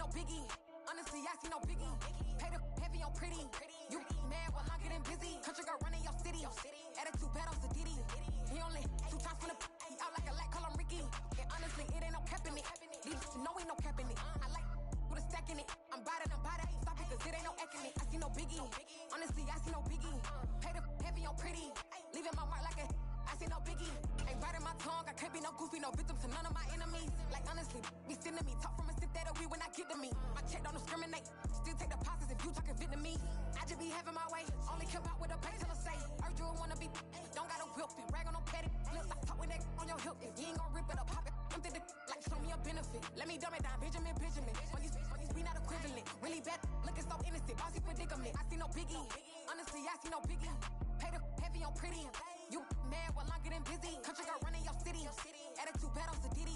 no biggie. Honestly, I see no biggie. Pay the heavy on pretty. You mad while I'm getting busy. Country girl running your city. Attitude bad on Sadidi. He only 2 times from the he out like a lack, call him Ricky. And honestly, it ain't no cap in it. These know ain't no cap in it. I like with a stack in it. I'm by that. Stop it, cause it ain't no eck in it. I see no biggie. Honestly, I see no biggie. Pay the heavy on pretty. Leaving my mark like a I see no biggie. Ain't biting my tongue. I can't be no goofy, no victim to none of my enemies. Like honestly, be sending me talk from a sip that we when I get to me. My check don't discriminate. Still take deposits if you talking Vietnamese. I just be having my way. Only care about what the pay teller say. Urge you wanna be, don't gotta whip it. Rag on no petty. Flips like talk with that on your hip. If you ain't gon' rip it up, pop it. Empty the like show me a benefit. Let me dumb it down, Benjamin. When you we not equivalent. Really bad, looking so innocent. Bossy predicament. I see no biggie. Honestly, I see no biggie. Pay the heavy on pretty. You mad while I'm getting busy. Country girl running your city. Attitude bad on Sadidi.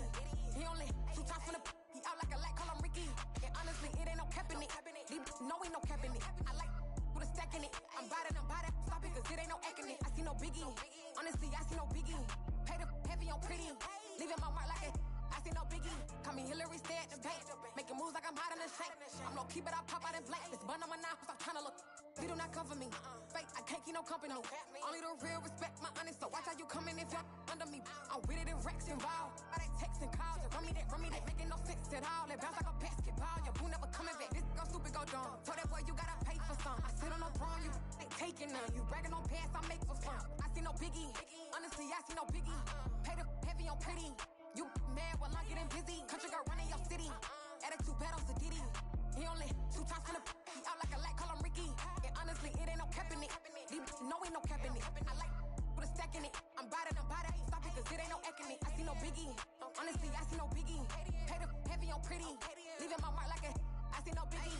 He only 2 times from the he out like a lack, call him Ricky. And honestly, it ain't no cap in it. These know ain't no cap in it. I like with a stack in it. I'm by that. Stop it, cause it ain't no eck in it. I see no biggie. Honestly, I see no biggie. Pay the heavy on pretty. Leaving my mark like a I see no biggie. Call me Hillary, stay at the bank. Making moves like I'm hot in the shank. I'm low key, but I pop out in blank. This bun on my knife, stop trying to look. They do not cover me. Fake, I can't keep no company. Only the real respect my honest. So watch how you coming if you're under me. I'm with it in Rex involved. I they text and calls. Just run me that. Making no sense at all. They bounce like a basketball. Your boo never coming back. This go stupid, go dumb. Told that boy you gotta pay for some. I sit on no throne, you ain't taking none. You bragging on past, I make for fun. I see no biggie. Honestly, I see no biggie. Pay the heavy on pretty. You mad while I'm getting busy. Country girl running your city. Attitude bad on Sadidi. He only 2 times from the he out like a lack, call him Ricky. And honestly, it ain't no cap in it. These know ain't no cap in it. I like with a stack in it. I'm by that. Stop it, cause it ain't no eck in it. I see no biggie. Honestly, I see no biggie. Pay the heavy on pretty. Leaving my mark like a I see no biggie.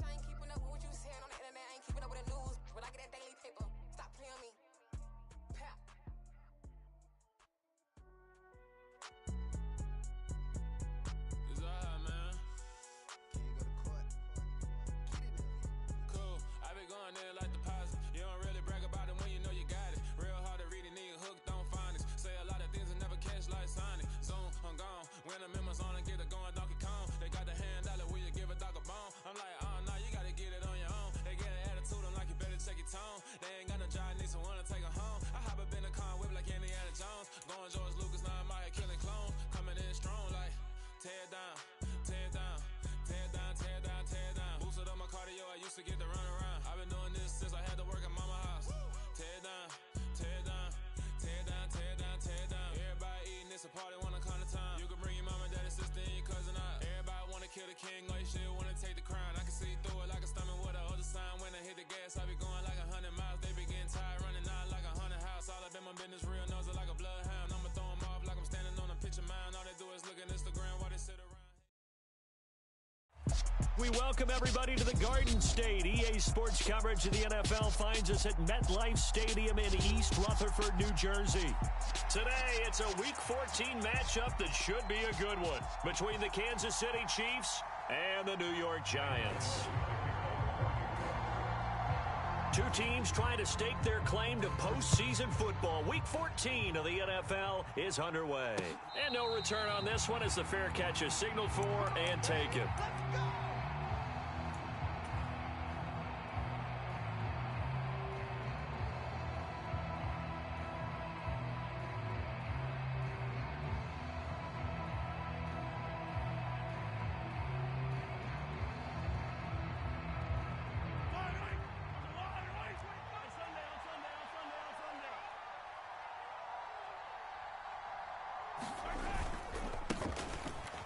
I ain't keeping up with what you saying on the internet. I ain't keeping up with the news. When I get that daily paper, stop playing me. Pap. Going there like deposit. You don't really brag about it when you know you got it. Real hard to read it, nigga hooked on phonics. Say a lot of things and never catch like Sonic. Zone, I'm gone. When the members on and get it going Donkey Kong. They got the hand dollar, will you give a dog a bone? I'm like, oh no, you gotta get it on your own. They get an attitude, I'm like, you better check your tone. They ain't got no job, need someone to take her home. I hop up in a car, whip like Indiana Jones. Going George Lucas, now I'm out here killing clones. Coming in strong like, tear down, tear down. Tear down. Boosted up my cardio, I used to get to run around. I've been doing this since I had to work at mama house. Tear down. Everybody eating, it's a party, wanna come to time. You can bring your mama, daddy, sister, and your cousin out. Everybody wanna kill the king, like shit, wanna take the crown. I can see through it like a stomach with a other sign. When I hit the gas, I be going like 100 miles. They be getting tired, running out like 100 house. All up in my business, real nose like a bloodhound. I'ma throw them off like I'm standing on a picture mound. All they do is look at Instagram while they sit around. We welcome everybody to the Garden State. EA Sports coverage of the NFL finds us at MetLife Stadium in East Rutherford, New Jersey. Today, it's a Week 14 matchup that should be a good one between the Kansas City Chiefs and the New York Giants. Two teams trying to stake their claim to postseason football. Week 14 of the NFL is underway. And no return on this one as the fair catch is signaled for and taken.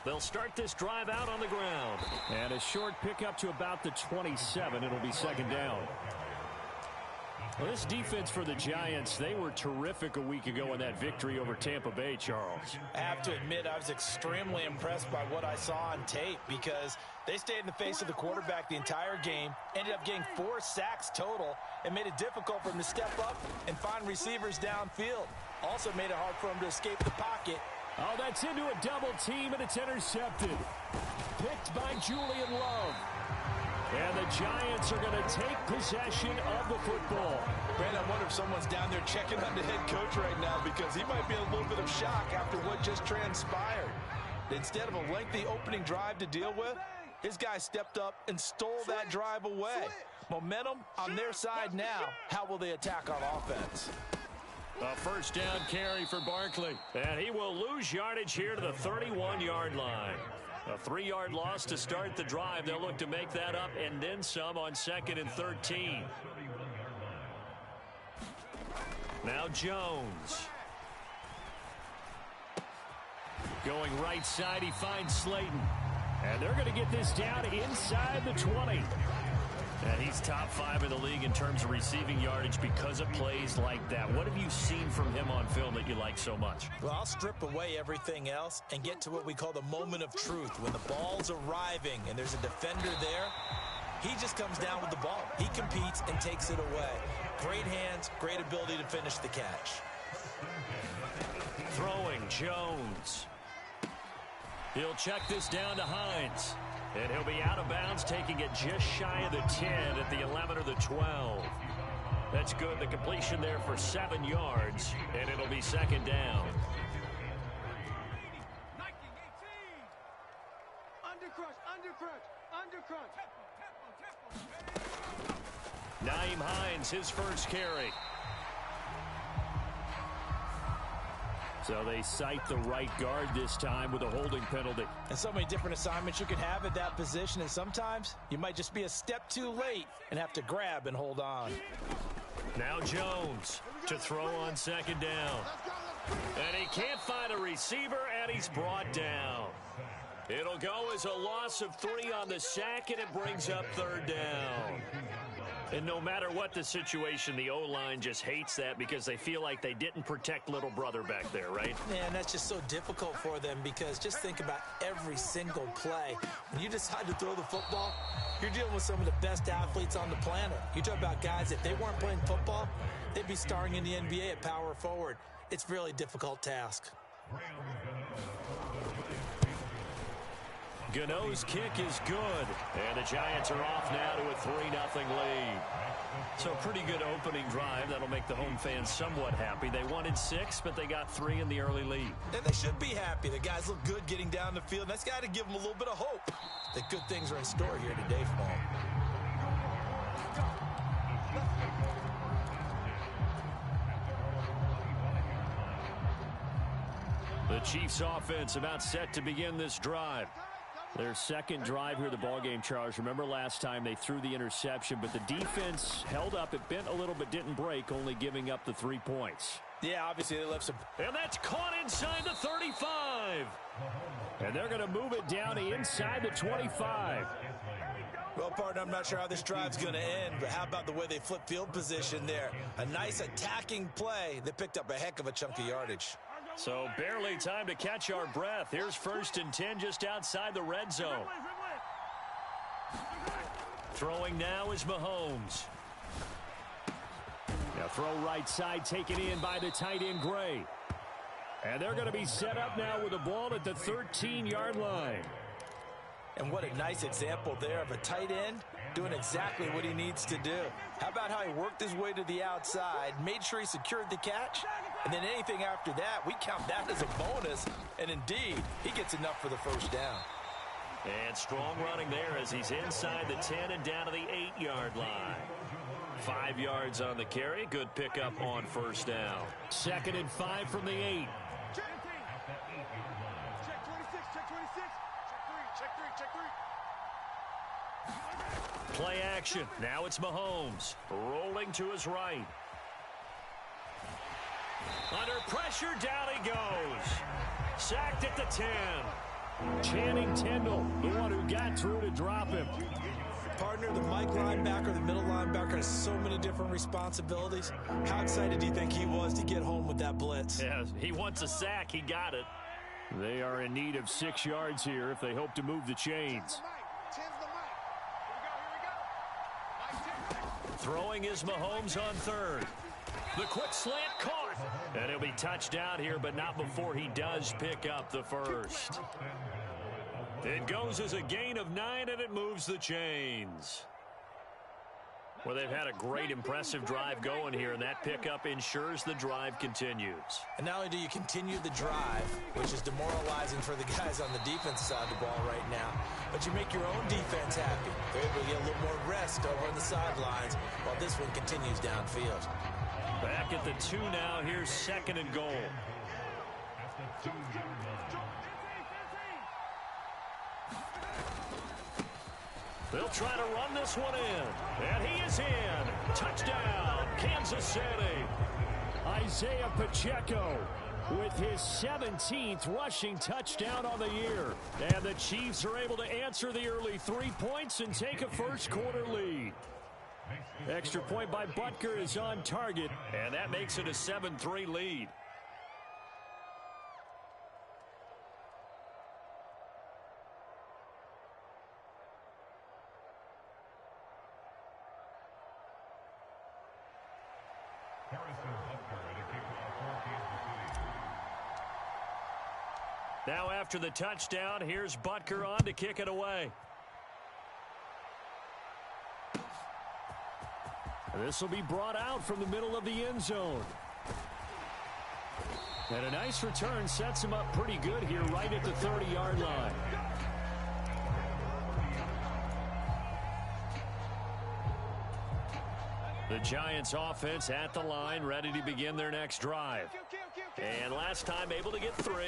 They'll start this drive out on the ground. And a short pickup to about the 27. It'll be second down. Well, this defense for the Giants, they were terrific a week ago in that victory over Tampa Bay, Charles. I have to admit, I was extremely impressed by what I saw on tape because they stayed in the face of the quarterback the entire game, ended up getting 4 sacks total, and made it difficult for him to step up and find receivers downfield. Also made it hard for him to escape the pocket. Oh, that's into a double team, and it's intercepted. Picked by Julian Love. And the Giants are going to take possession of the football. Brandon, I wonder if someone's down there checking on the head coach right now because he might be in a little bit of shock after what just transpired. Instead of a lengthy opening drive to deal with, his guy stepped up and stole that drive away. Momentum on their side now. How will they attack on offense? A first down carry for Barkley. And he will lose yardage here to the 31-yard line. A 3-yard loss to start the drive. They'll look to make that up and then some on 2nd and 13. Now Jones. Going right side, he finds Slayton. And they're going to get this down inside the 20. And he's top 5 in the league in terms of receiving yardage because of plays like that. What have you seen from him on film that you like so much? Well, I'll strip away everything else and get to what we call the moment of truth. When the ball's arriving and there's a defender there, he just comes down with the ball. He competes and takes it away. Great hands, great ability to finish the catch. Throwing, Jones. He'll check this down to Hines. And he'll be out of bounds, taking it just shy of the 10 at the 11 or the 12. That's good. The completion there for 7 yards, and it'll be 2nd down. Nyheim Hines, his first carry. So they cite the right guard this time with a holding penalty. And so many different assignments you could have at that position, and sometimes you might just be a step too late and have to grab and hold on. Now Jones to throw on 2nd down. And he can't find a receiver, and he's brought down. It'll go as a loss of 3 on the sack, and it brings up 3rd down. And no matter what the situation, the O-line just hates that because they feel like they didn't protect little brother back there, right? Yeah, and that's just so difficult for them because just think about every single play. When you decide to throw the football, you're dealing with some of the best athletes on the planet. You talk about guys, if they weren't playing football, they'd be starring in the NBA at power forward. It's a really difficult task. Gano's kick is good, and the Giants are off now to a 3-0 lead. So pretty good opening drive. That'll make the home fans somewhat happy. They wanted 6, but they got 3 in the early lead. And they should be happy. The guys look good getting down the field. That's got to give them a little bit of hope that good things are in store here today for them. The Chiefs offense about set to begin this drive. Their second drive here, the ballgame, Charles. Remember last time they threw the interception, but the defense held up. It bent a little but didn't break, only giving up the 3 points. Yeah, obviously they left some. And that's caught inside the 35. And they're going to move it down to inside the 25. Well, partner, I'm not sure how this drive's going to end, but how about the way they flip field position there? A nice attacking play that picked up a heck of a chunk of yardage. So barely time to catch our breath. Here's 1st and 10 just outside the red zone. Throwing now is Mahomes. Now throw right side taken in by the tight end Gray. And they're going to be set up now with the ball at the 13-yard line. And what a nice example there of a tight end doing exactly what he needs to do. How about how he worked his way to the outside, made sure he secured the catch, and then anything after that, we count that as a bonus. And indeed, he gets enough for the 1st down. And strong running there as he's inside the 10 and down to the 8-yard line. 5 yards on the carry. Good pickup on 1st down. 2nd and 5 from the 8. Play action. Now it's Mahomes. Rolling to his right. Under pressure, down he goes. Sacked at the 10. Channing Tindall, the one who got through to drop him. Partner, the Mike linebacker, the middle linebacker has so many different responsibilities. How excited do you think he was to get home with that blitz? Yeah, he wants a sack. He got it. They are in need of 6 yards here if they hope to move the chains. Throwing is Mahomes on 3rd. The quick slant caught. And he'll be touched out here, but not before he does pick up the 1st. It goes as a gain of 9, and it moves the chains. Well, they've had a great, impressive drive going here, and that pickup ensures the drive continues. And not only do you continue the drive, which is demoralizing for the guys on the defense side of the ball right now, but you make your own defense happy. They're able to get a little more rest over on the sidelines while this one continues downfield. Back at the 2 now. Here's 2nd and goal. They'll try to run this one in. And he is in. Touchdown, Kansas City. Isaiah Pacheco with his 17th rushing touchdown on the year. And the Chiefs are able to answer the early 3 points and take a first-quarter lead. Extra point by Butker is on target, and that makes it a 7-3 lead. Now after the touchdown, here's Butker on to kick it away. This will be brought out from the middle of the end zone. And a nice return sets him up pretty good here right at the 30-yard line. The Giants offense at the line, ready to begin their next drive. And last time able to get 3.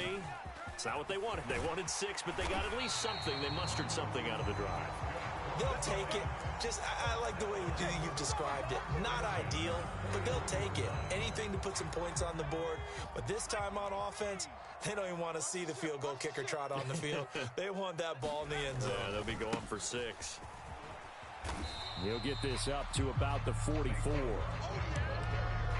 It's not what they wanted. They wanted 6, but they got at least something. They mustered something out of the drive. They'll take it. I like the way you've described it. Not ideal, but they'll take it. Anything to put some points on the board. But this time on offense, they don't even want to see the field goal kicker trot on the field. They want that ball in the end zone. Yeah, they'll be going for 6. He'll get this up to about the 44.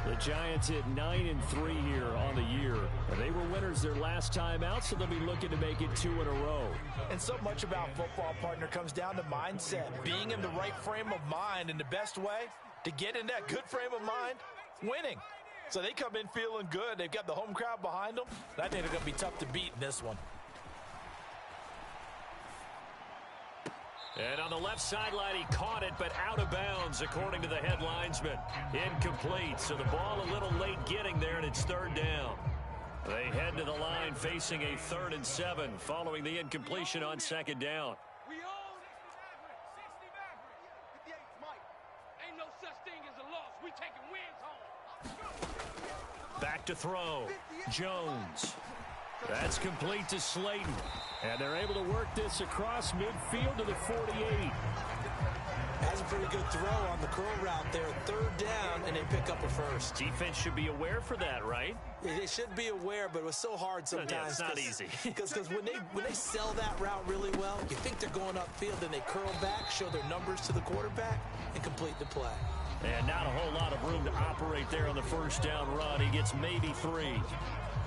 The Giants hit 9-3 here on the year. And they were winners their last time out, so they'll be looking to make it 2 in a row. And so much about football, partner, comes down to mindset. Being in the right frame of mind, and the best way to get in that good frame of mind, winning. So they come in feeling good. They've got the home crowd behind them. And I think they're going to be tough to beat in this one. And on the left sideline, he caught it, but out of bounds, according to the head linesman. Incomplete, so the ball a little late getting there, and it's 3rd down. They head to the line facing a 3rd and 7 following the incompletion on 2nd down. We own 60 Maverick. 58's Mike. Ain't no such thing as a loss. We taking wins home. Back to throw. Jones. That's complete to Slayton. And they're able to work this across midfield to the 48. That's a pretty good throw on the curl route there. 3rd down, and they pick up a first. Defense should be aware for that, right? They should be aware, but it was so hard sometimes. Yeah, it's not easy. Because when they sell that route really well, you think they're going upfield, then they curl back, show their numbers to the quarterback, and complete the play. And not a whole lot of room to operate there on the 1st down run. He gets maybe 3.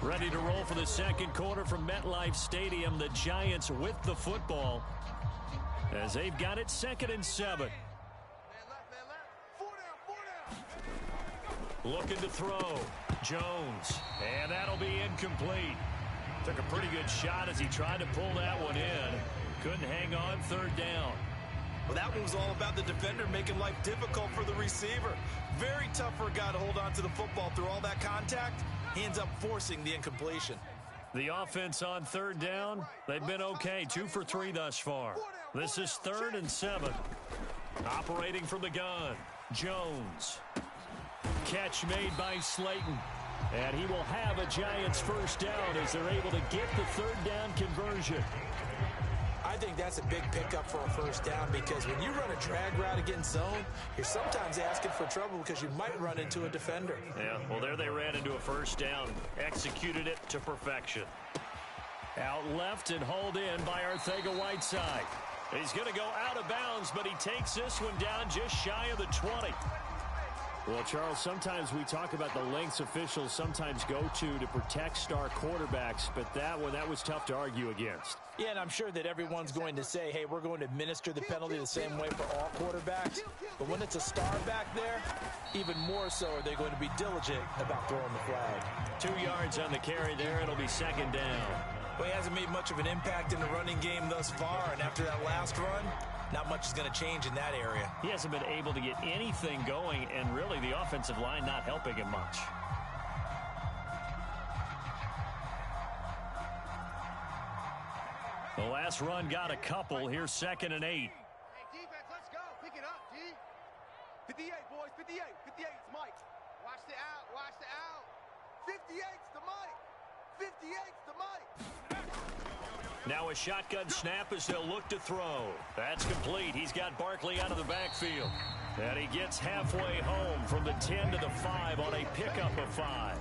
Ready to roll for the 2nd quarter from MetLife Stadium. The Giants with the football as they've got it 2nd and 7. Looking to throw. Jones. And that'll be incomplete. Took a pretty good shot as he tried to pull that one in. Couldn't hang on. 3rd down. Well, that one was all about the defender making life difficult for the receiver. Very tough for a guy to hold on to the football through all that contact. He ends up forcing the incompletion. The offense on 3rd down, they've been okay. 2 for 3 thus far. This is 3rd and 7. Operating from the gun. Jones. Catch made by Slayton. And he will have a Giants 1st down as they're able to get the 3rd down conversion. I think that's a big pickup for a 1st down because when you run a drag route against zone, you're sometimes asking for trouble because you might run into a defender. Yeah, well, there they ran into a 1st down. Executed it to perfection. Out left and hauled in by Arcega-Whiteside. He's going to go out of bounds, but he takes this one down just shy of the 20. Well, Charles, sometimes we talk about the lengths officials sometimes go to protect star quarterbacks, but that was tough to argue against. Yeah, and I'm sure that everyone's going to say, hey, we're going to administer the penalty the same way for all quarterbacks. But when it's a star back there, even more so are they going to be diligent about throwing the flag. 2 yards on the carry there. It'll be 2nd down. Well, he hasn't made much of an impact in the running game thus far, and after that last run, not much is going to change in that area. He hasn't been able to get anything going, and really the offensive line not helping him much. The last run got a couple. Here's 2nd and 8. Hey, defense, let's go. Pick it up, D. 58, boys. 58. 58's Mike. Watch the out. Watch the out. 58's the Mike. 58's the Mike. Now a shotgun snap as they'll look to throw. That's complete. He's got Barkley out of the backfield. And he gets halfway home from the 10 to the 5 on a pickup of 5.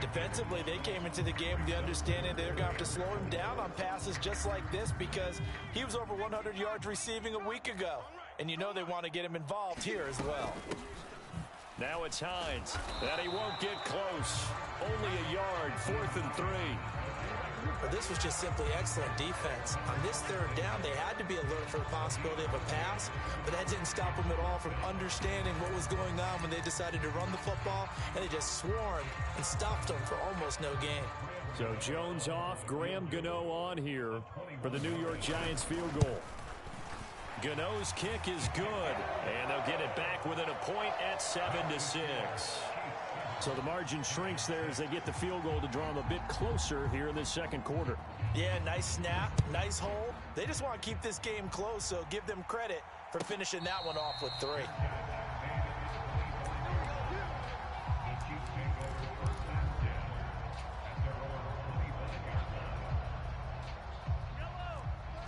Defensively, they came into the game with the understanding they're going to have to slow him down on passes just like this because he was over 100 yards receiving a week ago. And you know they want to get him involved here as well. Now it's Hines. And he won't get close. Only a yard, 4th and 3. Well, this was just simply excellent defense. On this 3rd down, they had to be alert for the possibility of a pass, but that didn't stop them at all from understanding what was going on when they decided to run the football, and they just swarmed and stopped them for almost no gain. So Jones off, Graham Gano on here for the New York Giants field goal. Gano's kick is good, and they'll get it back within a point at 7-6. So the margin shrinks there as they get the field goal to draw them a bit closer here in the 2nd quarter. Yeah, nice snap, nice hole. They just want to keep this game close, so give them credit for finishing that one off with 3.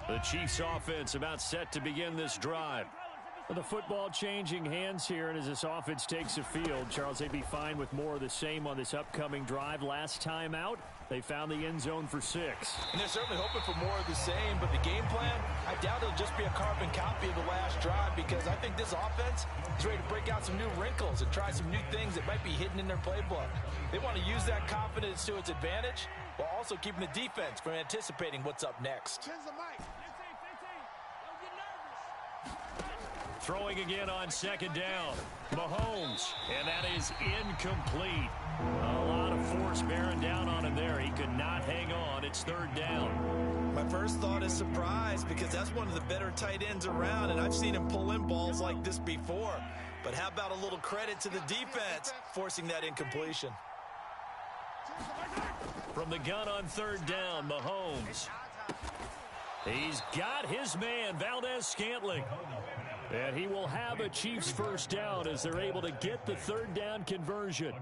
The Chiefs offense about set to begin this drive. The football changing hands here, and as this offense takes the field, Charles, they'd be fine with more of the same on this upcoming drive. Last time out, they found the end zone for 6. And they're certainly hoping for more of the same, but the game plan, I doubt it'll just be a carbon copy of the last drive because I think this offense is ready to break out some new wrinkles and try some new things that might be hidden in their playbook. They want to use that confidence to its advantage while also keeping the defense from anticipating what's up next. Throwing again on 2nd down. Mahomes, and that is incomplete. A lot of force bearing down on him there. He could not hang on. It's 3rd down. My first thought is surprise because that's one of the better tight ends around, and I've seen him pull in balls like this before. But how about a little credit to the defense forcing that incompletion? From the gun on 3rd down, Mahomes. He's got his man, Valdez-Scantling. And he will have a Chiefs 1st down as they're able to get the 3rd down conversion.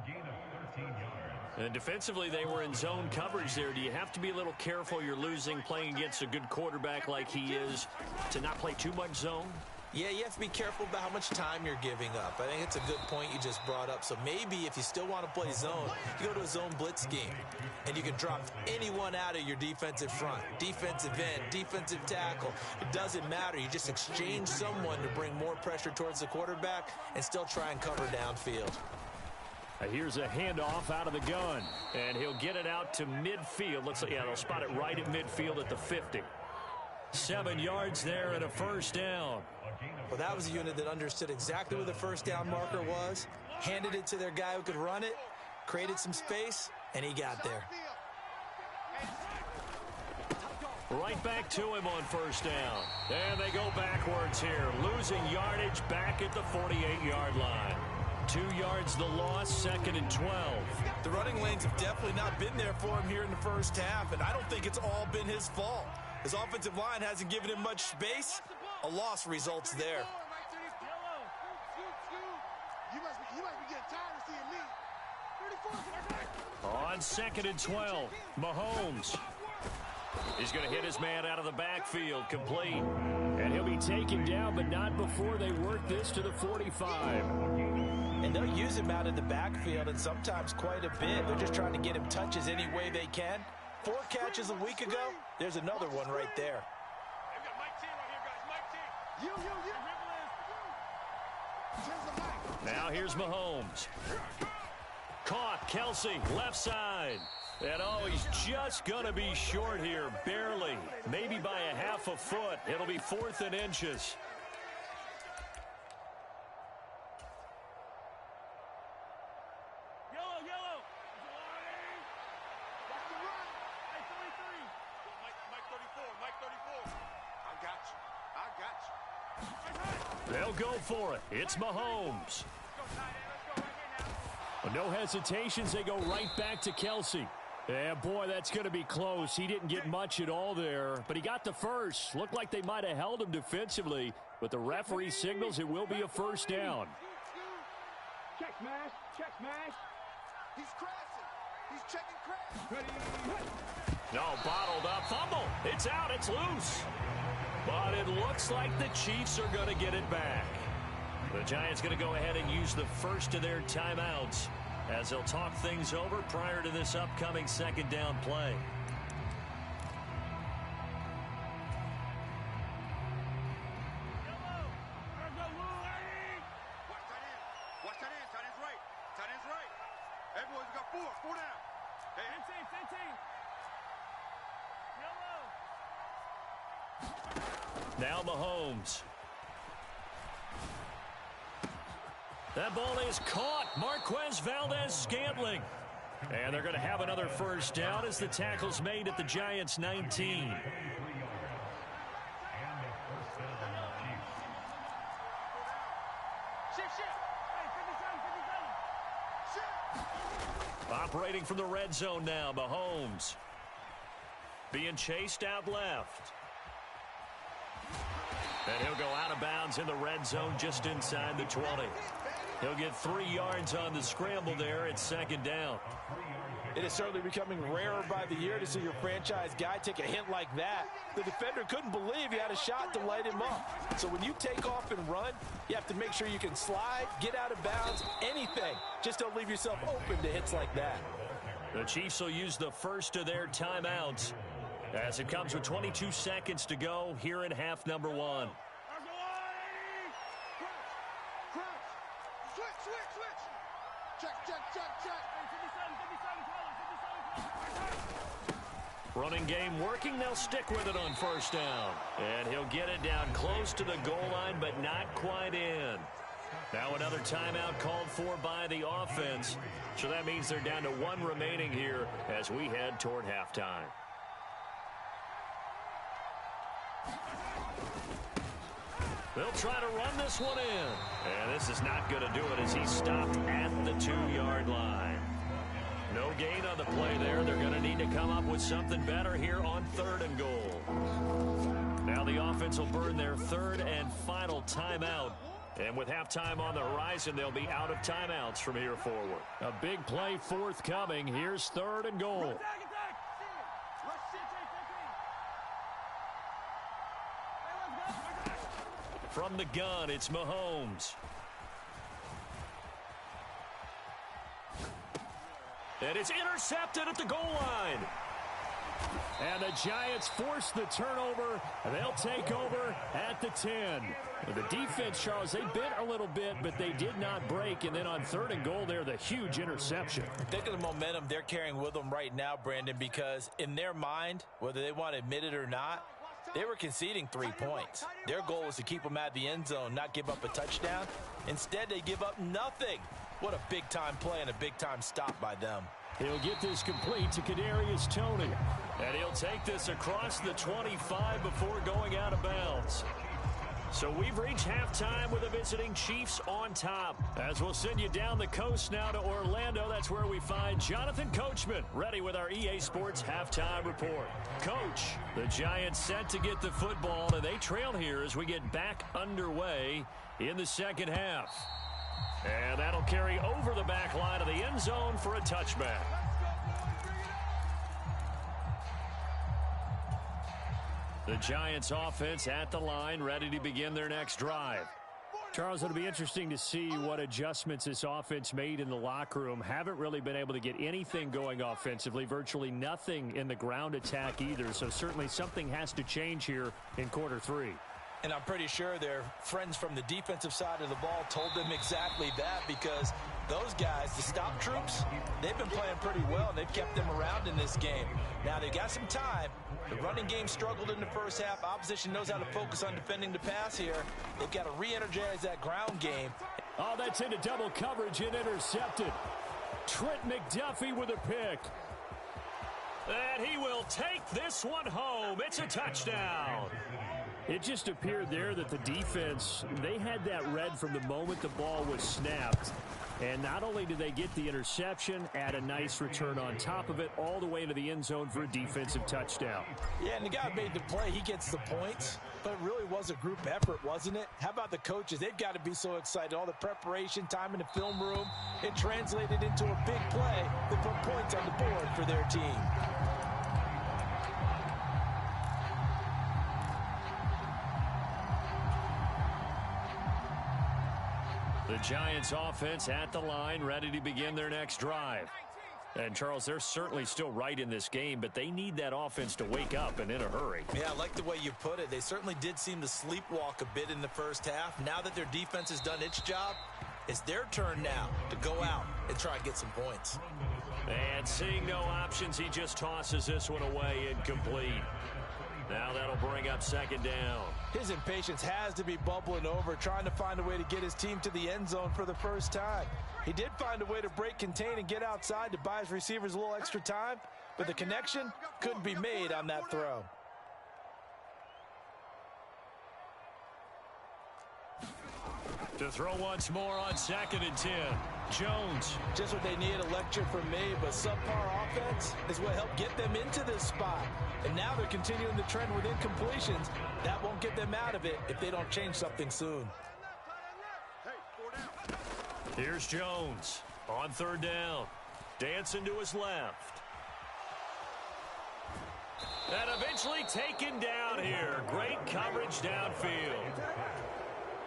And defensively, they were in zone coverage there. Do you have to be a little careful? You're losing playing against a good quarterback like he is to not play too much zone? Yeah, you have to be careful about how much time you're giving up. I think it's a good point you just brought up. So maybe if you still want to play zone, you go to a zone blitz scheme. And you can drop anyone out of your defensive front. Defensive end, defensive tackle. It doesn't matter. You just exchange someone to bring more pressure towards the quarterback and still try and cover downfield. Here's a handoff out of the gun. And he'll get it out to midfield. Looks like, yeah, they'll spot it right at midfield at the 50. 7 yards there and a 1st down. Well, that was a unit that understood exactly where the 1st down marker was, handed it to their guy who could run it, created some space, and he got there. Right back to him on 1st down. And they go backwards here, losing yardage back at the 48-yard line. 2 yards the loss, 2nd and 12. The running lanes have definitely not been there for him here in the 1st half, and I don't think it's all been his fault. His offensive line hasn't given him much space. A loss results there. You must be getting tired of seeing me. On 2nd and 12, Mahomes. He's going to hit his man out of the backfield, complete. And he'll be taken down, but not before they work this to the 45. And they'll use him out in the backfield, and sometimes quite a bit. They're just trying to get him touches any way they can. 4 catches a week ago. There's another one right there. They've got Mike 10 right here, guys. Mike 10. Now here's Mahomes. Caught, Kelsey, left side. And oh, he's just going to be short here, barely. Maybe by a half a foot. It'll be 4th and inches. Yellow. Watch the run. Hey, 33. Mike 34. I got you. They'll go for it. It's Mahomes. No hesitations. They go right back to Kelce. Yeah, boy, that's going to be close. He didn't get much at all there, but he got the first. Looked like they might have held him defensively, but the referee signals it will be a first down. Check smash. Check smash. He's crashing. He's checking crash. No, bottled up. Fumble. It's out. It's loose. But it looks like the Chiefs are going to get it back. The Giants going to go ahead and use the first of their timeouts as they'll talk things over prior to this upcoming second down play. Now Mahomes. That ball is caught. Marquez Valdes-Scantling. And they're going to have another first down as the tackle's made at the Giants' 19. Operating from the red zone now, Mahomes. Being chased out left. And he'll go out of bounds in the red zone just inside the 20. He'll get 3 yards on the scramble there at second down. It is certainly becoming rarer by the year to see your franchise guy take a hit like that. The defender couldn't believe he had a shot to light him up. So when you take off and run, you have to make sure you can slide, get out of bounds, anything. Just don't leave yourself open to hits like that. The Chiefs will use the first of their timeouts as it comes with 22 seconds to go here in half number 1. Running game working. They'll stick with it on first down. And he'll get it down close to the goal line, but not quite in. Now another timeout called for by the offense. So that means they're down to 1 remaining here as we head toward halftime. They'll try to run this one in. And this is not going to do it as he's stopped at the 2-yard line. No gain on the play there. They're going to need to come up with something better here on 3rd and goal. Now the offense will burn their 3rd and final timeout. And with halftime on the horizon, they'll be out of timeouts from here forward. A big play forthcoming. Here's 3rd and goal. From the gun, it's Mahomes. And it's intercepted at the goal line. And the Giants force the turnover. They'll take over at the 10. The defense, Charles, they bit a little bit, but they did not break. And then on 3rd and goal there, the huge interception. Think of the momentum they're carrying with them right now, Brandon, because in their mind, whether they want to admit it or not, they were conceding 3 points. Their goal was to keep them at the end zone, not give up a touchdown. Instead, they give up nothing. What a big-time play and a big-time stop by them. He'll get this complete to Kadarius Toney. And he'll take this across the 25 before going out of bounds. So we've reached halftime with the visiting Chiefs on top. As we'll send you down the coast now to Orlando, that's where we find Jonathan Coachman ready with our EA Sports halftime report. Coach, the Giants set to get the football, and they trail here as we get back underway in the second half. And that'll carry over the back line of the end zone for a touchback. The Giants offense at the line, ready to begin their next drive. Charles, it'll be interesting to see what adjustments this offense made in the locker room. Haven't really been able to get anything going offensively, virtually nothing in the ground attack either. So certainly something has to change here in quarter 3. And I'm pretty sure their friends from the defensive side of the ball told them exactly that, because those guys, the stop troops, they've been playing pretty well, and they've kept them around in this game. Now, they've got some time. The running game struggled in the first half. Opposition knows how to focus on defending the pass here. They've got to re-energize that ground game. Oh, that's into double coverage and intercepted. Trent McDuffie with a pick. And he will take this one home. It's a touchdown. It just appeared there that the defense, they had that read from the moment the ball was snapped. And not only did they get the interception, add a nice return on top of it, all the way into the end zone for a defensive touchdown. Yeah, and the guy made the play. He gets the points. But it really was a group effort, wasn't it? How about the coaches? They've got to be so excited. All the preparation, time in the film room, it translated into a big play that put points on the board for their team. The Giants offense at the line, ready to begin their next drive. And, Charles, they're certainly still right in this game, but they need that offense to wake up and in a hurry. Yeah, I like the way you put it. They certainly did seem to sleepwalk a bit in the first half. Now that their defense has done its job, it's their turn now to go out and try and get some points. And seeing no options, he just tosses this one away incomplete. Now that'll bring up second down. His impatience has to be bubbling over, trying to find a way to get his team to the end zone for the first time. He did find a way to break, contain, and get outside to buy his receivers a little extra time, but the connection couldn't be made on that throw. To throw once more on 2nd and 10. Jones. Just what they need, a lecture from me, but subpar offense is what helped get them into this spot. And now they're continuing the trend with incompletions. That won't get them out of it if they don't change something soon. Here's Jones on 3rd down. Dancing to his left. And eventually taken down here. Great coverage downfield.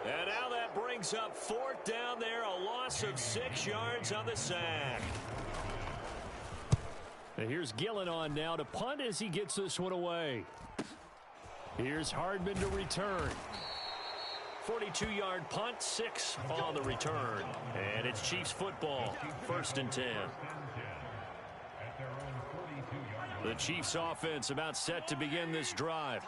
And now that brings up 4th down there, a loss of 6 yards on the sack. And here's Gillen on now to punt as he gets this one away. Here's Hardman to return. 42-yard punt, 6 on the return. And it's Chiefs football, 1st and 10. The Chiefs offense about set to begin this drive.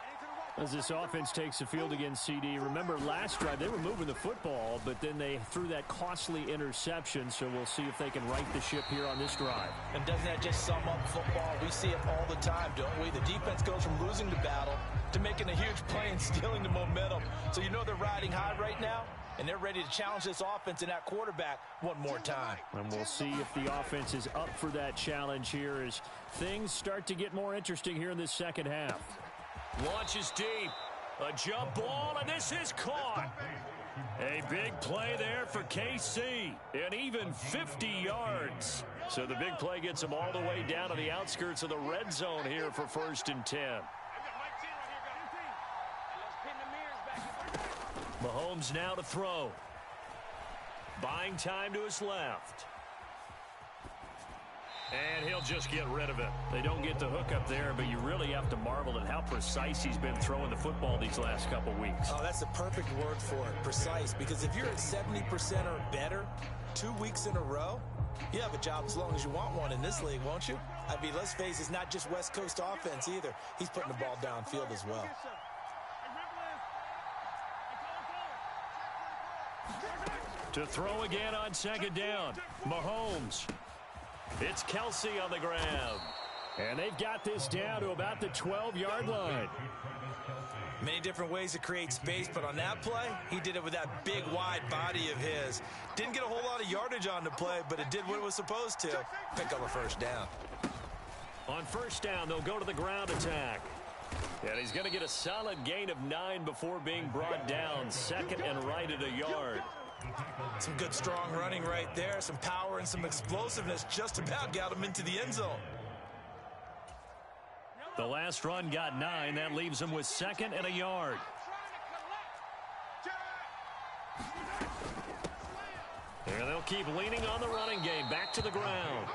As this offense takes the field against CD, remember last drive they were moving the football, but then they threw that costly interception, so we'll see if they can right the ship here on this drive. And doesn't that just sum up football? We see it all the time, don't we? The defense goes from losing the battle to making a huge play and stealing the momentum. So you know they're riding high right now, and they're ready to challenge this offense and that quarterback one more time. And we'll see if the offense is up for that challenge here as things start to get more interesting here in this second half. Launches deep. A jump ball, and this is caught. A big play there for KC. And even 50 yards. So the big play gets them all the way down to the outskirts of the red zone here for 1st and 10. Mahomes now to throw. Buying time to his left. And he'll just get rid of it. They don't get the hook up there, but you really have to marvel at how precise he's been throwing the football these last couple weeks. Oh, that's the perfect word for it, precise. Because if you're at 70% or better 2 weeks in a row, you have a job as long as you want one in this league, won't you? I mean, let's face it, it's not just West Coast offense either. He's putting the ball downfield as well. To throw again on 2nd down. Mahomes. It's Kelsey on the grab. And they've got this down to about the 12-yard line. Many different ways to create space, but on that play, he did it with that big, wide body of his. Didn't get a whole lot of yardage on the play, but it did what it was supposed to. Pick up a 1st down. On 1st down, they'll go to the ground attack. And he's going to get a solid gain of 9 before being brought down. 2nd and right at a yard. Some good strong running right there. Some power and some explosiveness just about got him into the end zone. The last run got 9. That leaves him with 2nd and a yard. And they'll keep leaning on the running game. Back to the ground.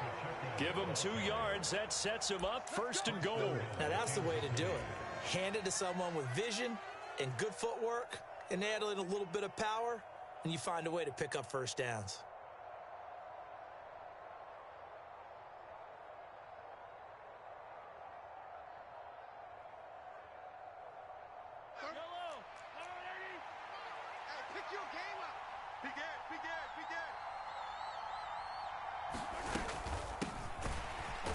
Give him 2 yards. That sets him up 1st and goal. Now that's the way to do it. Hand it to someone with vision and good footwork and add in a little bit of power, and you find a way to pick up 1st downs.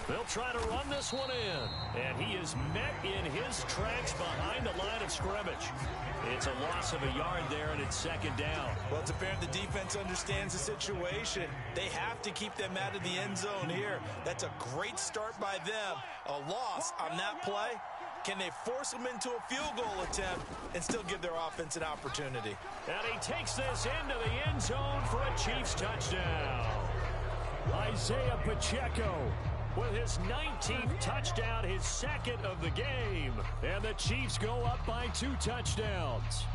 They'll try to run this one in. And he is met in his tracks behind the line of scrimmage. It's a loss of a yard there, and it's second down. Well, it's apparent the defense understands the situation. They have to keep them out of the end zone here. That's a great start by them. A loss on that play. Can they force them into a field goal attempt and still give their offense an opportunity? And he takes this into the end zone for a Chiefs touchdown. Isaiah Pacheco with his 19th touchdown, his second of the game. And the Chiefs go up by 2 touchdowns.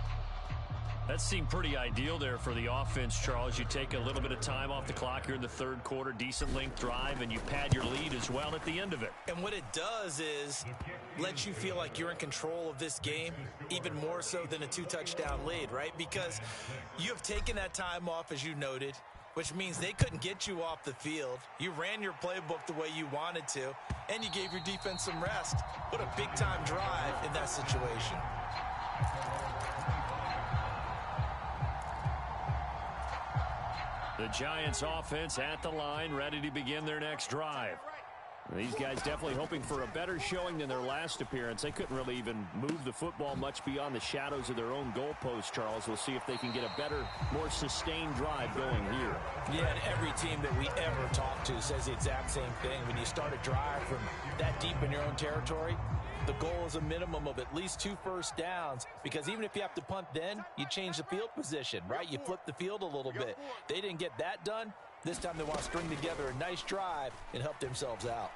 That seemed pretty ideal there for the offense, Charles. You take a little bit of time off the clock here in the third quarter, decent length drive, and you pad your lead as well at the end of it. And what it does is let you feel like you're in control of this game, even more so than a 2-touchdown lead, right? Because you have taken that time off, as you noted, which means they couldn't get you off the field. You ran your playbook the way you wanted to, and you gave your defense some rest. What a big-time drive in that situation. The Giants offense at the line, ready to begin their next drive. These guys definitely hoping for a better showing than their last appearance. They couldn't really even move the football much beyond the shadows of their own goalpost, Charles. We'll see if they can get a better, more sustained drive going here. Yeah, and every team that we ever talk to says the exact same thing. When you start a drive from that deep in your own territory, the goal is a minimum of at least 2 first downs, because even if you have to punt then, you change the field position, right? You flip the field a little bit. They didn't get that done. This time they want to string together a nice drive and help themselves out.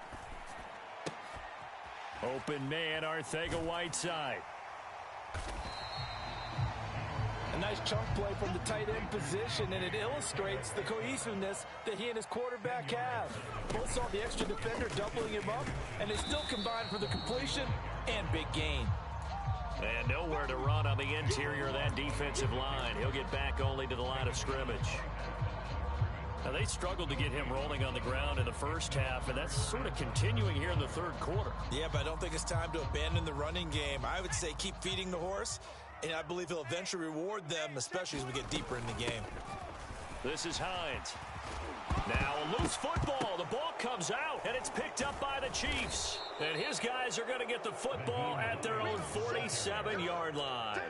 Open man, Arcega-Whiteside. A nice chunk play from the tight end position, and it illustrates the cohesiveness that he and his quarterback have. Both saw the extra defender doubling him up, and they still combined for the completion and big gain. And nowhere to run on the interior of that defensive line. He'll get back only to the line of scrimmage. Now, they struggled to get him rolling on the ground in the first half, and that's sort of continuing here in the third quarter. Yeah, but I don't think it's time to abandon the running game. I would say keep feeding the horse, and I believe he'll eventually reward them, especially as we get deeper in the game. This is Hines. Now a loose football. The ball comes out, and it's picked up by the Chiefs. And his guys are going to get the football at their own 47-yard line.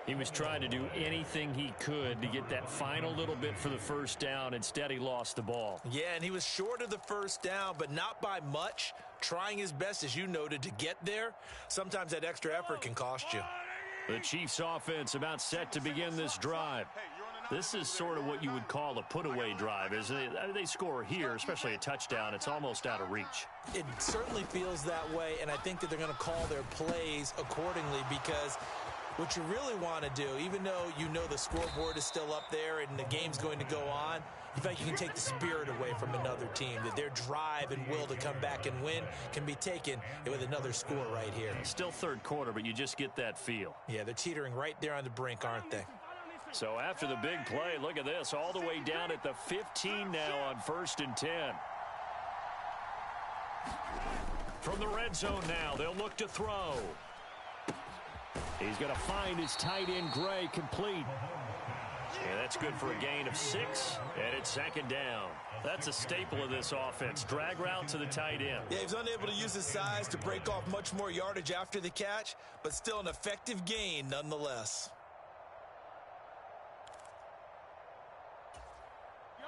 He was trying to do anything he could to get that final little bit for the first down. Instead, he lost the ball. Yeah, and he was short of the first down, but not by much. Trying his best, as you noted, to get there. Sometimes that extra effort can cost you. The Chiefs offense about set to begin this drive. This is sort of what you would call a put-away drive. As they score here, especially a touchdown, it's almost out of reach. It certainly feels that way, and I think that they're going to call their plays accordingly, because what you really want to do, even though you know the scoreboard is still up there and the game's going to go on, you feel like you can take the spirit away from another team, that their drive and will to come back and win can be taken with another score right here. Still third quarter, but you just get that feel. Yeah, they're teetering right there on the brink, aren't they? So after the big play, look at this, all the way down at the 15 now on 1st and 10. From the red zone now, they'll look to throw. He's going to find his tight end, Gray, complete. Yeah, that's good for a gain of 6, and it's second down. That's a staple of this offense. Drag route to the tight end. Yeah, he's unable to use his size to break off much more yardage after the catch, but still an effective gain nonetheless.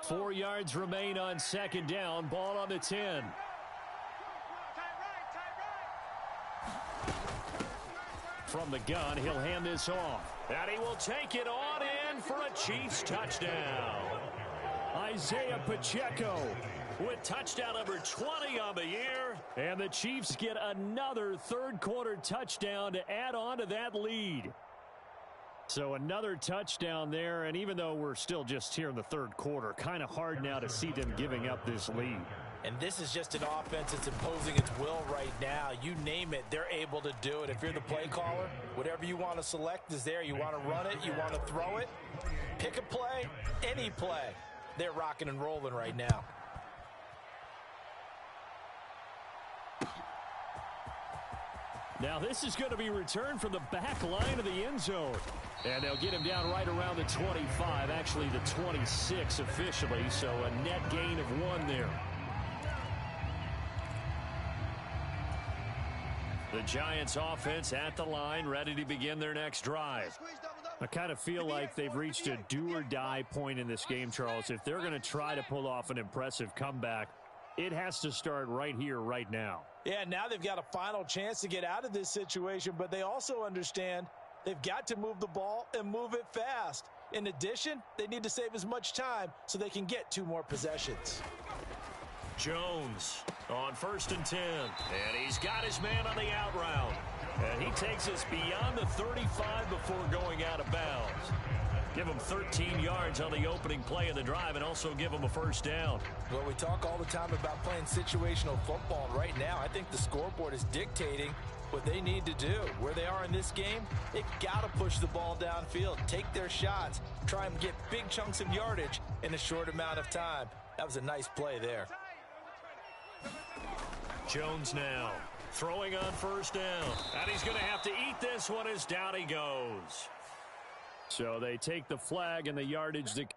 4 yards remain on second down. Ball on the 10. From the gun, he'll hand this off. And he will take it on in for a Chiefs touchdown. Isaiah Pacheco with touchdown number 20 on the year. And the Chiefs get another third quarter touchdown to add on to that lead. So another touchdown there, and even though we're still just here in the third quarter, kind of hard now to see them giving up this lead. And this is just an offense that's imposing its will right now. You name it, they're able to do it. If you're the play caller, whatever you want to select is there. You want to run it, you want to throw it, pick a play, any play. They're rocking and rolling right now. Now this is going to be returned from the back line of the end zone. And they'll get him down right around the 25, actually the 26 officially, so a net gain of 1 there. The Giants offense at the line, ready to begin their next drive. I kind of feel like they've reached a do-or-die point in this game, Charles. If they're going to try to pull off an impressive comeback, it has to start right here, right now. Yeah, now they've got a final chance to get out of this situation, but they also understand they've got to move the ball and move it fast. In addition, they need to save as much time so they can get 2 more possessions. Jones on 1st and 10, and he's got his man on the out route. And he takes us beyond the 35 before going out of bounds. Give him 13 yards on the opening play of the drive and also give him a first down. Well, we talk all the time about playing situational football. And right now, I think the scoreboard is dictating what they need to do. Where they are in this game, they've got to push the ball downfield, take their shots, try and get big chunks of yardage in a short amount of time. That was a nice play there. Jones now throwing on 1st down. And he's going to have to eat this one as down he goes. So they take the flag and the yardage that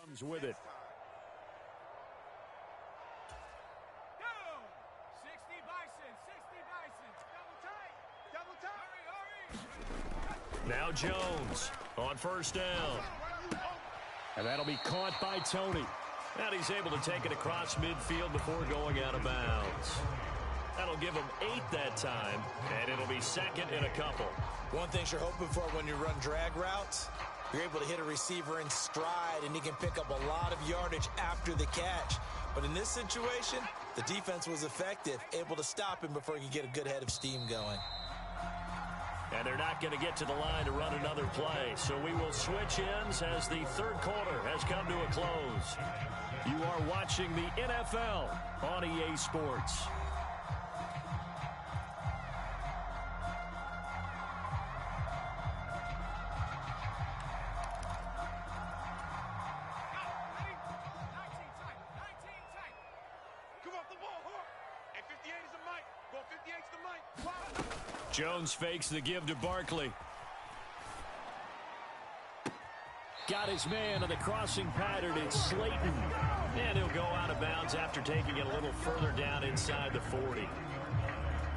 comes with it. Now Jones on 1st down. And that'll be caught by Tony. And he's able to take it across midfield before going out of bounds. That'll give him 8 that time, and it'll be 2nd and a couple. One thing you're hoping for when you run drag routes, you're able to hit a receiver in stride, and he can pick up a lot of yardage after the catch. But in this situation, the defense was effective, able to stop him before he could get a good head of steam going. And they're not going to get to the line to run another play. So we will switch ends as the 3rd quarter has come to a close. You are watching the NFL on EA Sports. Come off the ball, hard. And 58 is a mic. Go 58 Jones fakes the give to Barkley. Got his man on the crossing pattern. It's Slayton. And he'll go out of bounds after taking it a little further down inside the 40.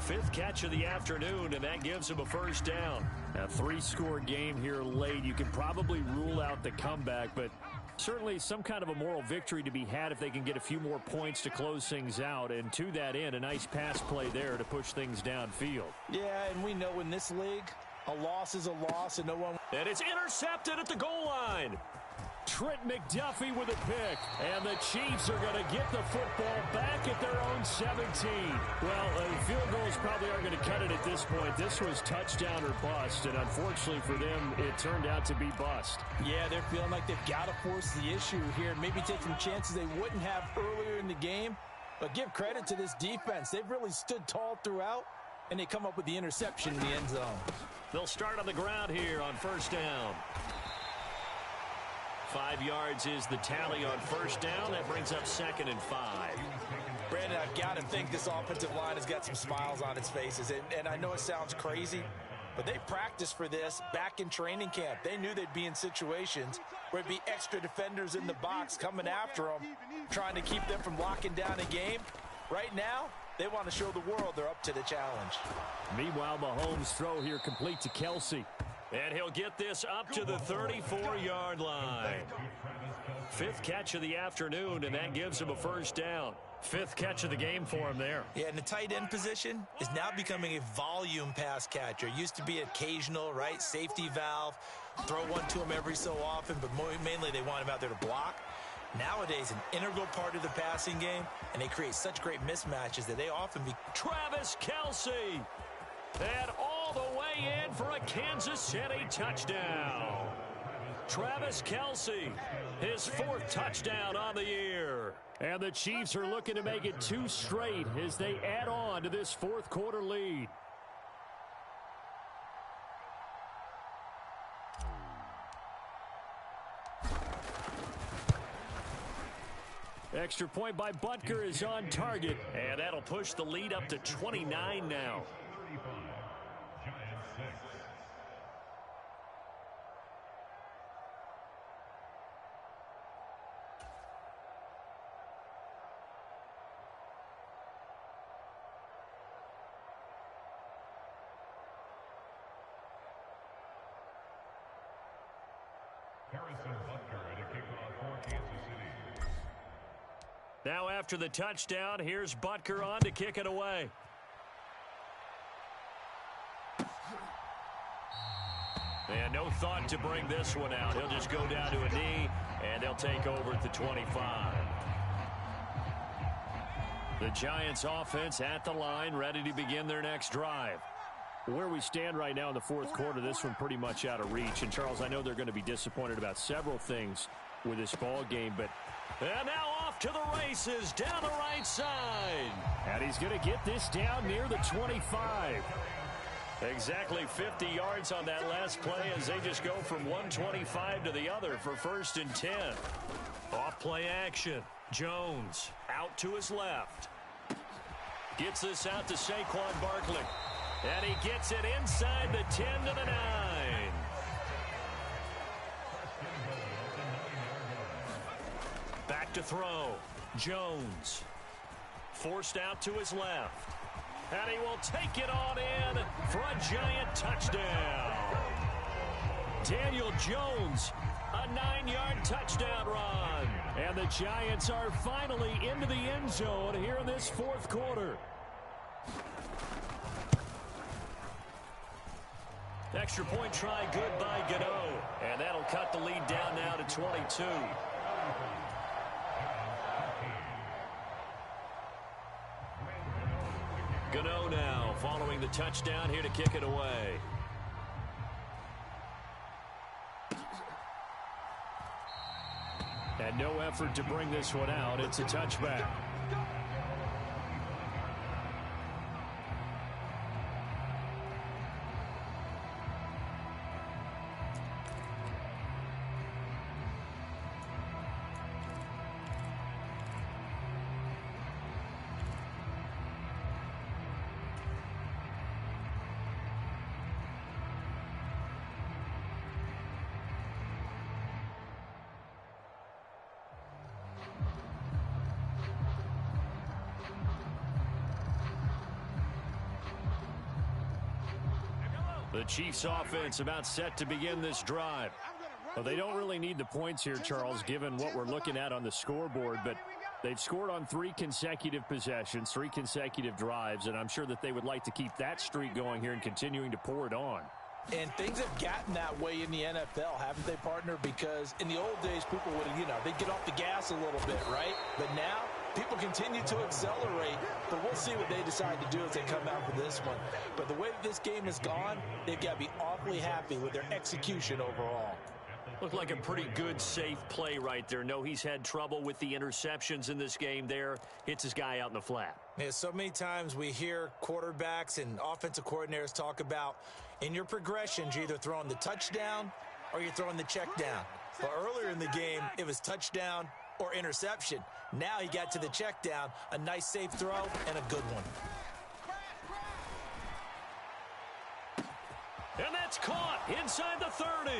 Fifth catch of the afternoon, and that gives him a first down. A 3-score game here late. You can probably rule out the comeback, but certainly some kind of a moral victory to be had if they can get a few more points to close things out. And to that end, a nice pass play there to push things downfield. Yeah, and we know in this league, a loss is a loss, and no one... And it's intercepted at the goal line. Trent McDuffie with a pick. And the Chiefs are going to get the football back at their own 17. Well, field goals probably aren't going to cut it at this point. This was touchdown or bust, and unfortunately for them, it turned out to be bust. Yeah, they're feeling like they've got to force the issue here, maybe take some chances they wouldn't have earlier in the game. But give credit to this defense. They've really stood tall throughout, and they come up with the interception in the end zone. They'll start on the ground here on first down. 5 yards is the tally on first down. That brings up 2nd and 5. Brandon, I've got to think this offensive line has got some smiles on its faces. And I know it sounds crazy, but they practiced for this back in training camp. They knew they'd be in situations where it'd be extra defenders in the box coming after them, trying to keep them from locking down a game. Right now, they want to show the world they're up to the challenge. Meanwhile, Mahomes' throw here complete to Kelsey. And he'll get this up to the 34-yard line. 5th catch of the afternoon, and that gives him a first down. 5th catch of the game for him there. Yeah, and the tight end position is now becoming a volume pass catcher. Used to be occasional, right? Safety valve. Throw one to him every so often, but mainly they want him out there to block. Nowadays, an integral part of the passing game, and they create such great mismatches that they often be... Travis Kelce. And all the way in for a Kansas City touchdown. Travis Kelce, his 4th touchdown on the year. And the Chiefs are looking to make it 2 straight as they add on to this 4th quarter lead. Extra point by Butker is on target, and that'll push the lead up to 29 now. Now after the touchdown, here's Butker on to kick it away. And no thought to bring this one out. He'll just go down to a knee, and they'll take over at the 25. The Giants offense at the line, ready to begin their next drive. Where we stand right now in the 4th quarter, this one pretty much out of reach. And, Charles, I know they're going to be disappointed about several things with this ball game, but... And now off to the races, down the right side. And he's going to get this down near the 25. Exactly 50 yards on that last play as they just go from 125 to the other for 1st and 10. Off play action. Jones out to his left. Gets this out to Saquon Barkley. And he gets it inside the 10 to the 9. Back to throw. Jones. Forced out to his left. And he will take it on in for a Giant touchdown. Daniel Jones, a 9-yard touchdown run. And the Giants are finally into the end zone here in this 4th quarter. Extra point try good by Gano. And that'll cut the lead down now to 22. Gano now following the touchdown here to kick it away. And no effort to bring this one out. It's a touchback. The Chiefs offense about set to begin this drive. Well, they don't really need the points here, Charles, given what we're looking at on the scoreboard, but they've scored on 3 consecutive possessions, 3 consecutive drives, and I'm sure that they would like to keep that streak going here and continuing to pour it on. And things have gotten that way in the NFL, haven't they, partner? Because in the old days, people would, they'd get off the gas a little bit, right? But now, people continue to accelerate, but we'll see what they decide to do as they come out for this one. But the way that this game has gone, they've got to be awfully happy with their execution overall. Looked like a pretty good, safe play right there. No, he's had trouble with the interceptions in this game there. Hits his guy out in the flat. Yeah, so many times we hear quarterbacks and offensive coordinators talk about in your progressions, you're either throwing the touchdown or you're throwing the check down. But earlier in the game, it was touchdown or interception. Now he got to the check down, a nice safe throw, and a good one. And that's caught inside the 30.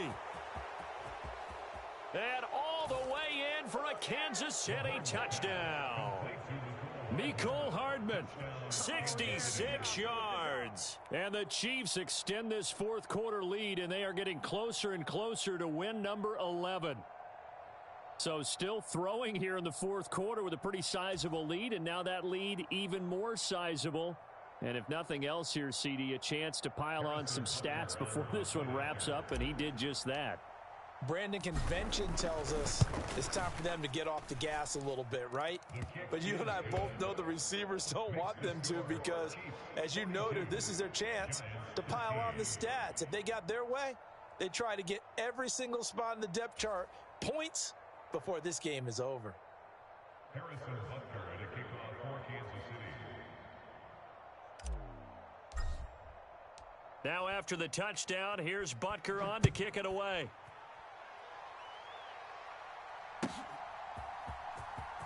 And all the way in for a Kansas City touchdown. Mecole Hardman, 66 yards. And the Chiefs extend this fourth quarter lead, and they are getting closer and closer to win number 11. So still throwing here in the fourth quarter with a pretty sizable lead, and now that lead even more sizable. And if nothing else here, CD, a chance to pile on some stats before this one wraps up, and he did just that. Brandon, convention tells us it's time for them to get off the gas a little bit, right? But you and I both know the receivers don't want them to because, as you noted, this is their chance to pile on the stats. If they got their way, they try to get every single spot in the depth chart points before this game is over. Harrison Butker at a kickoff for Kansas City. Now after the touchdown, here's Butker on to kick it away.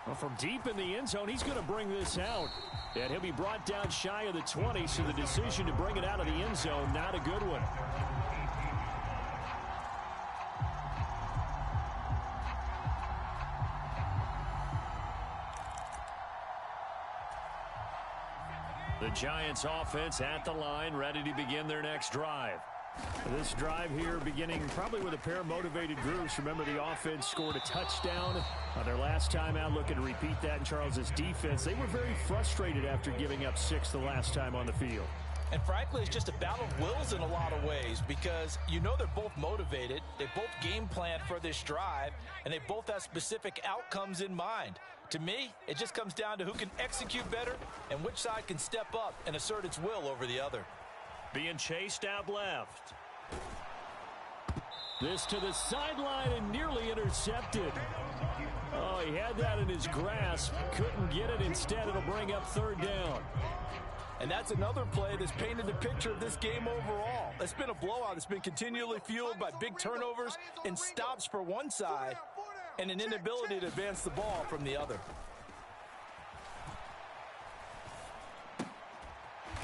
Well, from deep in the end zone, he's going to bring this out. And he'll be brought down shy of the 20, so the decision to bring it out of the end zone, not a good one. The Giants offense at the line, ready to begin their next drive. This drive here beginning probably with a pair of motivated groups. Remember, the offense scored a touchdown on their last time out. Looking to repeat that in Charles's defense. They were very frustrated after giving up 6 the last time on the field. And frankly, it's just a battle of wills in a lot of ways because they're both motivated. They both game plan for this drive, and they both have specific outcomes in mind. To me, it just comes down to who can execute better and which side can step up and assert its will over the other. Being chased out left. This to the sideline and nearly intercepted. Oh, he had that in his grasp. Couldn't get it. Instead, it'll bring up third down. And that's another play that's painted the picture of this game overall. It's been a blowout. It's been continually fueled by big turnovers and stops for one side and an inability to advance the ball from the other.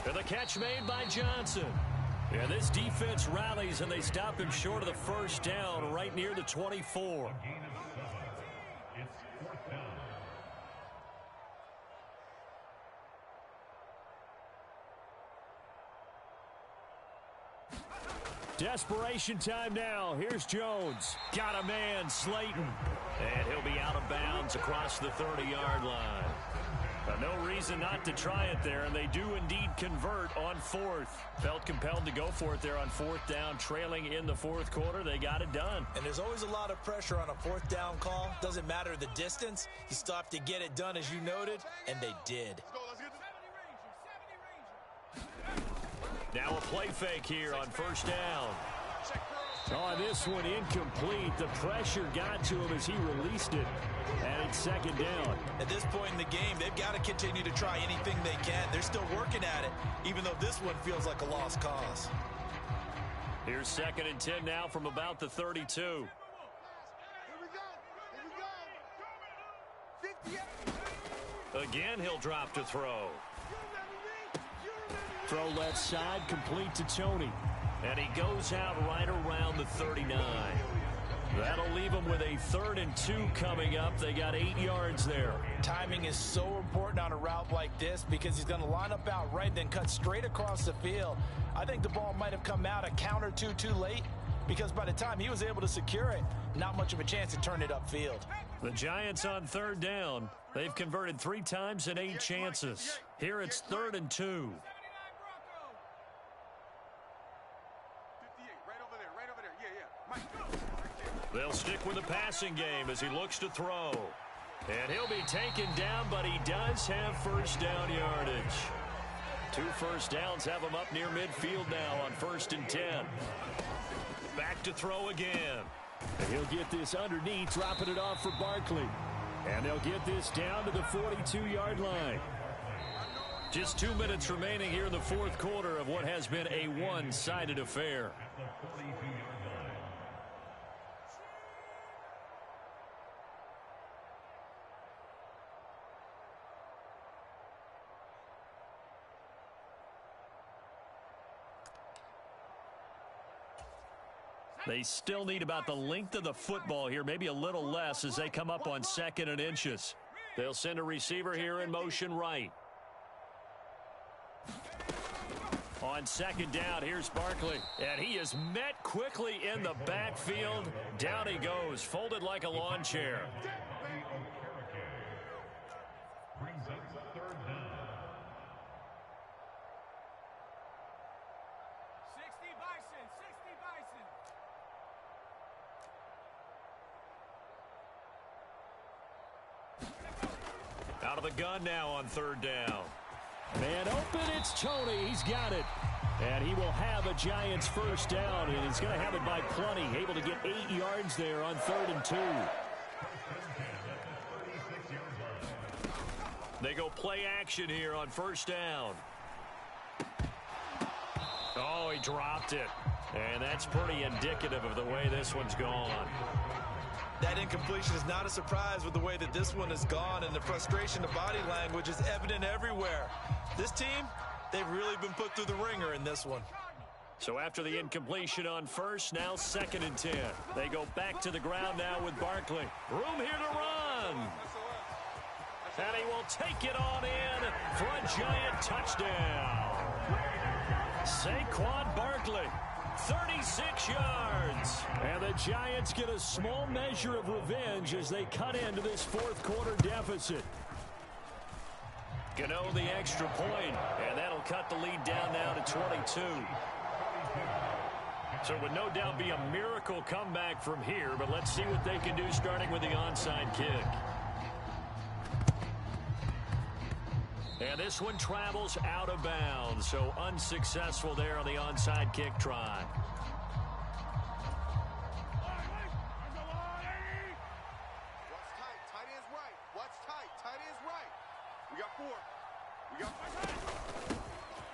And the catch made by Johnson. Yeah, this defense rallies, and they stop him short of the first down right near the 24. It's fourth down. Desperation time now. Here's Jones. Got a man, Slayton. And he'll be out of bounds across the 30-yard line. No reason not to try it there, and they do indeed convert on fourth. Felt compelled to go for it there on fourth down, trailing in the fourth quarter. They got it done. And there's always a lot of pressure on a fourth down call. Doesn't matter the distance. You still have to get it done, as you noted, and they did. Now a play fake here on first down. On this one, incomplete. The pressure got to him as he released it, and it's second down. At this point in the game, they've got to continue to try anything they can. They're still working at it, even though this one feels like a lost cause. Here's 2nd and 10 now from about the 32. Here we go. Again, he'll drop to throw. Throw left side, complete to Tony. And he goes out right around the 39. That'll leave them with a 3rd and 2 coming up. They got 8 yards there. Timing is so important on a route like this because he's going to line up out right, then cut straight across the field. I think the ball might have come out a count or two too late because by the time he was able to secure it, not much of a chance to turn it upfield. The Giants on 3rd down. They've converted 3 times in 8 chances. Here it's 3rd and 2. They'll stick with the passing game as he looks to throw. And he'll be taken down, but he does have first down yardage. 2 first downs have him up near midfield now on 1st and 10. Back to throw again. And he'll get this underneath, dropping it off for Barkley. And they'll get this down to the 42-yard line. Just 2 minutes remaining here in the 4th quarter of what has been a one-sided affair. They still need about the length of the football here, maybe a little less as they come up on 2nd and inches. They'll send a receiver here in motion right. On 2nd down, here's Barkley. And he is met quickly in the backfield. Down he goes, folded like a lawn chair. Brings up 3rd down. 60 Bison, 60 Bison. Out of the gun now on 3rd down. Man open, it's Tony. He's got it. And he will have a Giants first down, and he's going to have it by plenty. Able to get 8 yards there on 3rd and 2. They go play action here on 1st down. Oh, he dropped it. And that's pretty indicative of the way this one's gone. That incompletion is not a surprise with the way that this one has gone, and the frustration, the body language is evident everywhere. This team, they've really been put through the ringer in this one. So after the incompletion on 1st, now 2nd and 10. They go back to the ground now with Barkley. Room here to run. And he will take it on in for a Giant touchdown. Saquon Barkley, 36 yards. And the Giants get a small measure of revenge as they cut into this 4th quarter deficit. Gano the extra point, and that'll cut the lead down now to 22. So it would no doubt be a miracle comeback from here, but let's see what they can do starting with the onside kick. And this one travels out of bounds, so unsuccessful there on the onside kick try.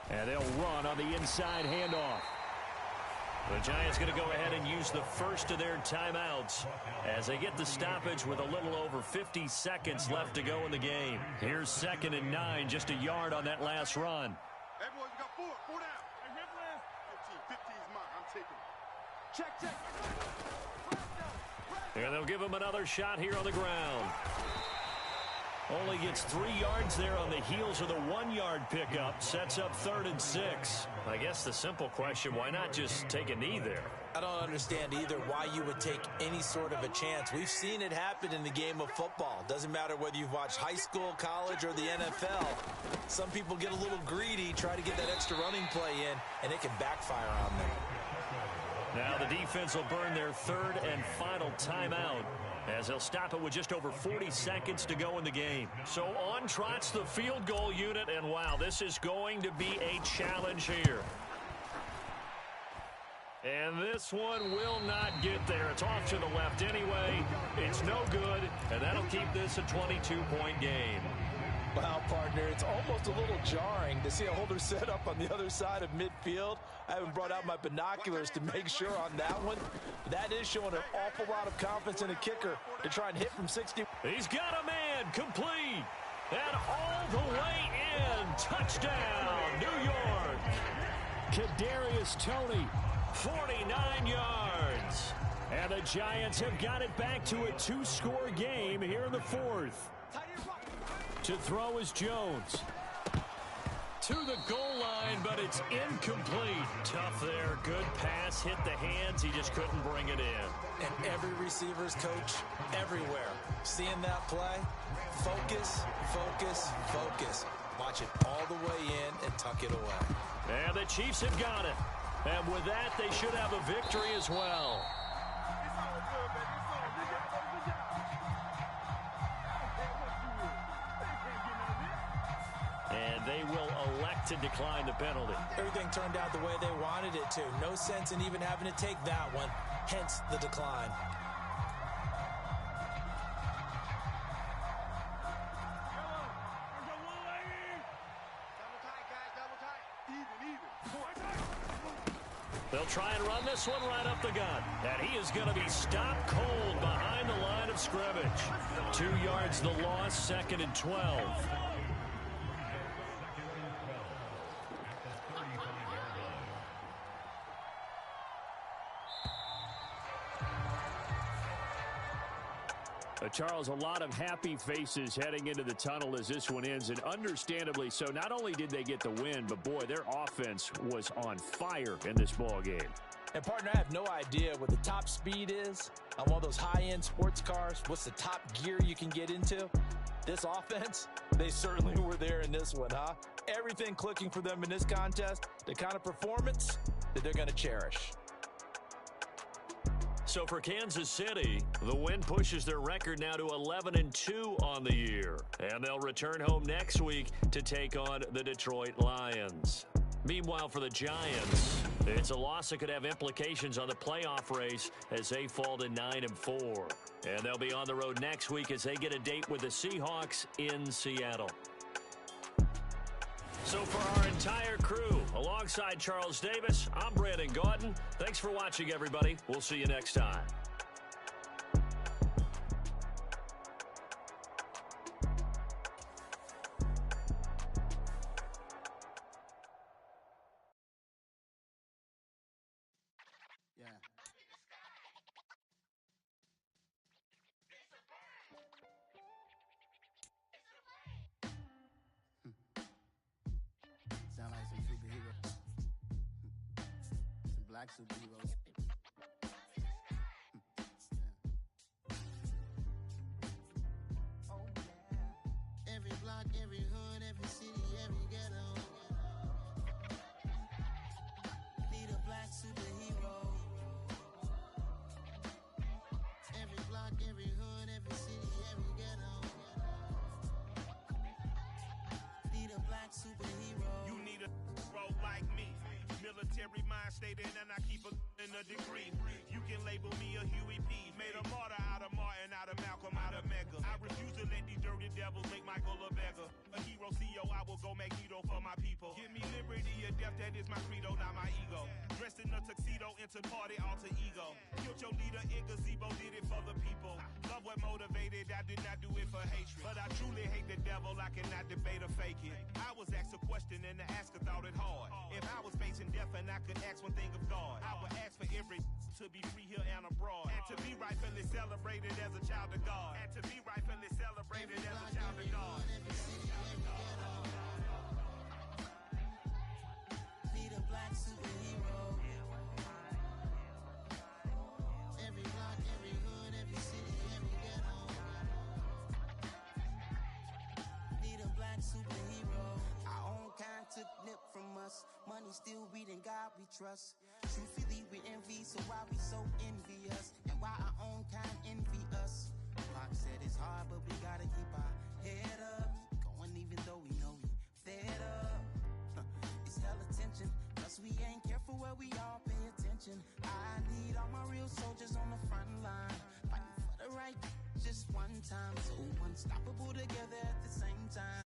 And they'll run on the inside handoff. The Giants going to go ahead and use the first of their timeouts as they get the stoppage with a little over 50 seconds left to go in the game. Here's 2nd and 9, just a yard on that last run. Hey, boys, we got 4 down. Hey, 15 is mine. I'm taking it. Check. And they'll give him another shot here on the ground. Only gets 3 yards there on the heels of the 1-yard pickup. Sets up 3rd and 6. I guess the simple question, why not just take a knee there? I don't understand either why you would take any sort of a chance. We've seen it happen in the game of football. Doesn't matter whether you've watched high school, college, or the NFL. Some people get a little greedy, try to get that extra running play in, and it can backfire on them. Now the defense will burn their 3rd and final timeout as they'll stop it with just over 40 seconds to go in the game. So on trots the field goal unit, and wow, this is going to be a challenge here. And this one will not get there. It's off to the left anyway. It's no good, and that'll keep this a 22-point game. Wow, partner, it's almost a little jarring to see a holder set up on the other side of midfield. I haven't brought out my binoculars to make sure on that one. That is showing an awful lot of confidence in a kicker to try and hit from 60. He's got a man, complete, and all the way in. Touchdown, New York. Kadarius Toney, 49 yards. And the Giants have got it back to a 2-score game here in the fourth. To throw is Jones. To the goal line, but it's incomplete. Tough there. Good pass. Hit the hands. He just couldn't bring it in. And every receiver's coach everywhere. Seeing that play, focus, focus, focus. Watch it all the way in and tuck it away. And the Chiefs have got it. And with that, they should have a victory as well. And they will elect to decline the penalty. Everything turned out the way they wanted it to. No sense in even having to take that one, hence the decline. They'll try and run this one right up the gut. And he is going to be stopped cold behind the line of scrimmage. 2 yards the loss, 2nd and 12. Charles, a lot of happy faces heading into the tunnel as this one ends, and understandably so. Not only did they get the win, but boy, their offense was on fire in this ball game. And partner, I have no idea what the top speed is on one of those high-end sports cars. What's the top gear you can get into? This offense, they certainly were there in this one, huh? Everything clicking for them in this contest, the kind of performance that they're going to cherish. So for Kansas City, the win pushes their record now to 11-2 on the year. And they'll return home next week to take on the Detroit Lions. Meanwhile, for the Giants, it's a loss that could have implications on the playoff race as they fall to 9-4. And they'll be on the road next week as they get a date with the Seahawks in Seattle. So for our entire crew, alongside Charles Davis, I'm Brandon Gaudin. Thanks for watching, everybody. We'll see you next time. Sound like some superheroes. Some black superheroes. Oh, yeah. Every block, every hood, every city, every ghetto. Need a black superhero. Every block, every hood, every city, every ghetto. Need a black superhero. You need a bro like me. Military mind stated, and I keep in a degree. You can label me a Huey P. Made a martyr out of Martin, out of Malcolm, out of Mega. I refuse to let these dirty devils make Michael a beggar. A hero CEO, I will go Magneto for my people. Give me liberty or death, that is my credo, not my ego. Dressed in a tuxedo, entered party, alter ego. Killed your leader in gazebo, did it for the people. Love what motivated, I did not do it for hatred. But I truly hate the devil, I cannot debate or fake it. I was asked a question and the asker thought it hard. If I was facing death and I could ask one thing of God, I would ask for every to be free here and abroad. And to be rightfully celebrated as a child of God. And to be rightfully celebrated as a child of God. Need a black superhero. Every block, every hood, every city, every ghetto. Need a black superhero. Our own kind took nip from us. Money still reading God we trust. Truthfully we envy, so why we so envious? And why our own kind envy us? Pac said it's hard, but we gotta keep our head up. Going even though we know we fed up. It's hell attention, cause we ain't careful where we all pay attention. I need all my real soldiers on the front line, fighting for the right just one time. So unstoppable together at the same time.